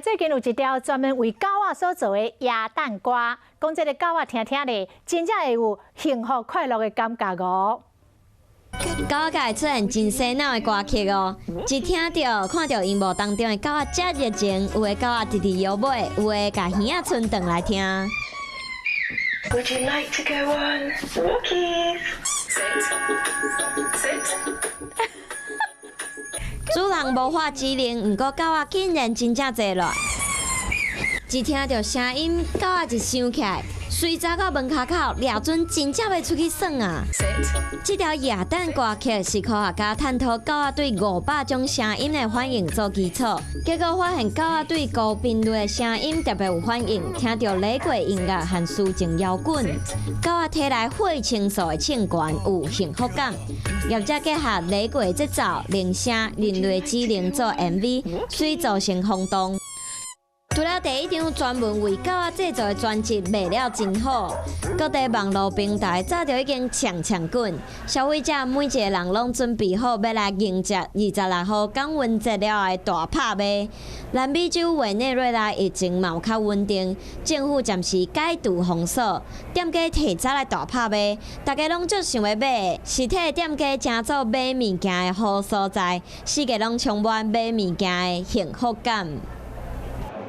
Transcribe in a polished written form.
最近有一条专门为狗仔所做的耶诞歌，讲这个狗仔听听咧，真正会有幸福快乐的感觉哦。狗仔会出现真洗脑的歌曲哦，一听到、看到荧幕当中的狗仔遮热情，有的狗仔直直摇尾，有的甲耳仔伸长来听。Would you like to go on walkies? Sit. 主人无法指令，毋过狗仔竟然真正坐落。一听到声音，狗仔就想起来，随走到门口口，抓准真正要出去耍啊！这条耶诞歌曲是科学家探讨狗仔对500种声音的反应做基础，结果发现狗仔对高频率的声音特别有反应，听到雷鬼音乐和抒情摇滚，狗仔体内血清素的称悬，有幸福感。业者结合雷鬼节奏、铃声、人类指令做 MV， 遂造成轰动。除了第一张专门为狗仔制作的专辑卖了真好，各地网络平台早就已经抢滚，消费者每一个人拢准备好要来迎接26号降温节了的大拍卖。南美洲委内瑞拉疫情嘛有较稳定，政府暂时解除封锁，店家提早来大拍卖，大家拢足想要买。实体店家正做买物件的好所在，四界拢充满买物件的幸福感。